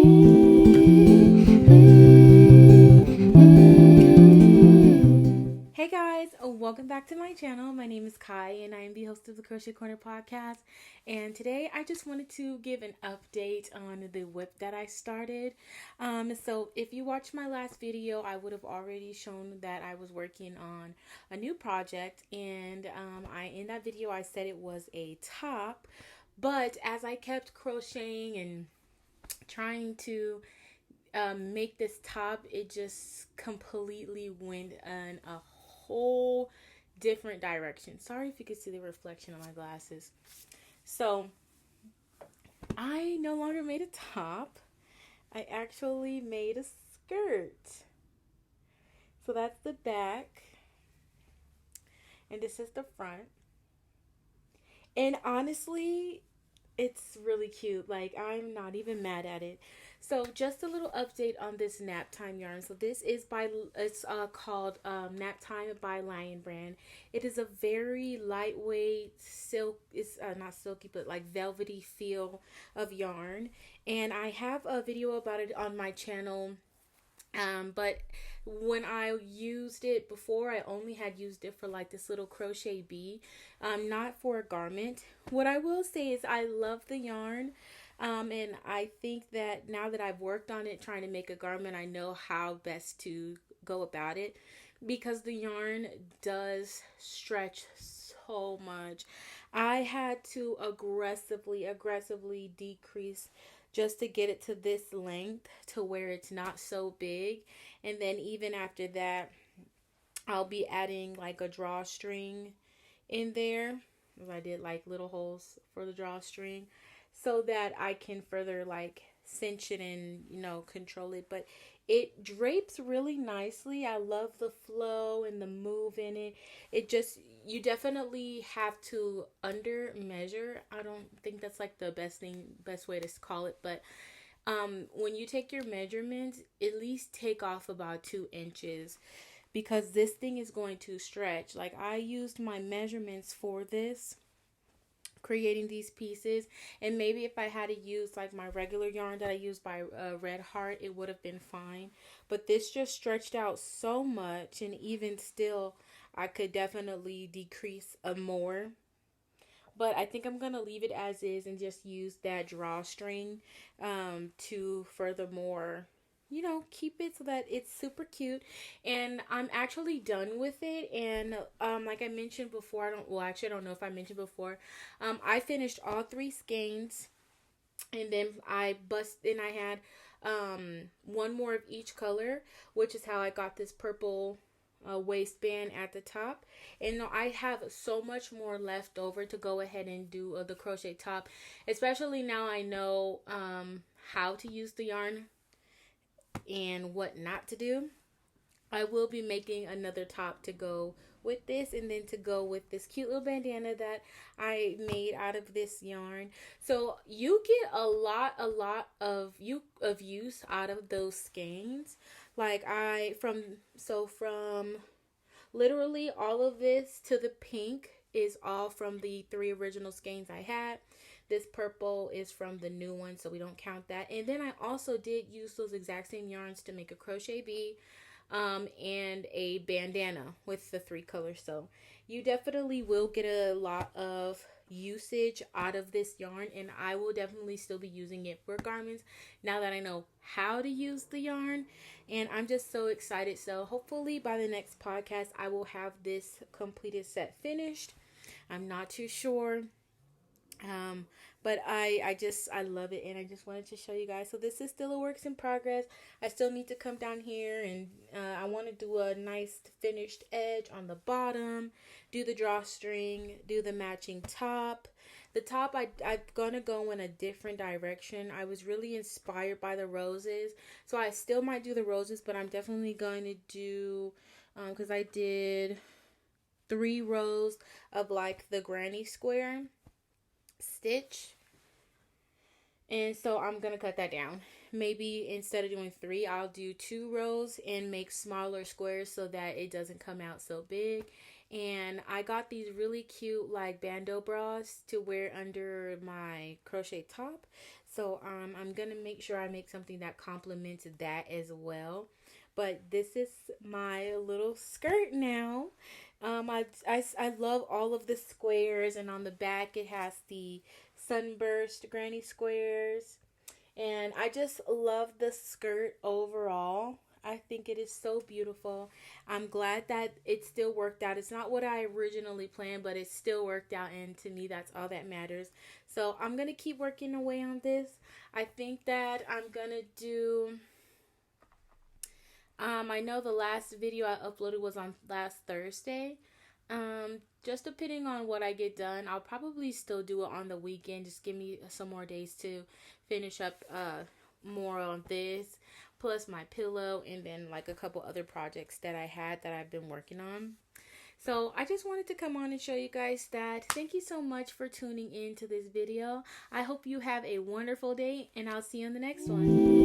Hey guys, welcome back to my channel. My name is Kai and I am the host of the Crochet Corner podcast. And today I just wanted to give an update on the whip that I started. So if you watched my last video, I would have already shown that I was working on a new project. And in that video I said it was a top. But as I kept crocheting and trying to make this top, it just completely went in a whole different direction. Sorry if you could see the reflection on my glasses. So I no longer made a top. I actually made a skirt. So that's the back. And this is the front. And honestly, it's really cute. Like, I'm not even mad at it. So just a little update on this Nap Time yarn. So this is called Nap Time by Lion Brand. It is a very lightweight silk. It's not silky, but like velvety feel of yarn. And I have a video about it on my channel. But when I used it before, I only had used it for like this little crochet bee, not for a garment. What I will say is I love the yarn. And I think that now that I've worked on it trying to make a garment, I know how best to go about it because the yarn does stretch so much. I had to aggressively decrease just to get it to this length to where it's not so big. And then even after that, I'll be adding like a drawstring in there. I did like little holes for the drawstring so that I can further like cinch it and, control it. But it drapes really nicely. I love the flow and the move in it. You definitely have to under measure. I don't think that's like the best way to call it, but when you take your measurements, at least take off about 2 inches because this thing is going to stretch. Like, I used my measurements for this, creating these pieces, and maybe if I had to use like my regular yarn that I used by Red Heart, it would have been fine, but this just stretched out so much, and even still I could definitely decrease more. But I think I'm gonna leave it as is and just use that drawstring to furthermore, keep it so that it's super cute. And I'm actually done with it. And like I mentioned before, I don't know if I mentioned before. I finished all 3 skeins, and then I had one more of each color, which is how I got this purple waistband at the top. And I have so much more left over to go ahead and do the crochet top, especially now I know how to use the yarn and what not to do. I will be making another top to go with this, and then to go with this cute little bandana that I made out of this yarn. So you get a lot of use out of those skeins. Like from literally all of this to the pink is all from the 3 original skeins I had. This purple is from the new one, so we don't count that. And then I also did use those exact same yarns to make a crochet bee and a bandana with the 3 colors. So you definitely will get a lot of usage out of this yarn, and I will definitely still be using it for garments now that I know how to use the yarn. And I'm just so excited. So hopefully by the next podcast I will have this completed set finished. I'm not too sure. But I love it, and I just wanted to show you guys. So this is still a works in progress. I still need to come down here, and I want to do a nice finished edge on the bottom, do the drawstring, do the matching top. The top, I'm gonna go in a different direction. I was really inspired by the roses, so I still might do the roses, but I'm definitely going to do, because I did 3 rows of like the granny square stitch, and so I'm gonna cut that down. Maybe instead of doing 3, I'll do 2 rows and make smaller squares so that it doesn't come out so big. And I got these really cute like bandeau bras to wear under my crochet top. So I'm gonna make sure I make something that complements that as well. But this is my little skirt now. I love all of the squares, and on the back it has the sunburst granny squares. And I just love the skirt overall. I think it is so beautiful. I'm glad that it still worked out. It's not what I originally planned, but it still worked out, and to me that's all that matters. So I'm going to keep working away on this. I think that I'm going to do I know the last video I uploaded was on last Thursday. Just depending on what I get done, I'll probably still do it on the weekend. Just give me some more days to finish up more on this, plus my pillow, and then like a couple other projects that I had that I've been working on. So I just wanted to come on and show you guys that. Thank you so much for tuning in to this video. I hope you have a wonderful day, and I'll see you in the next one.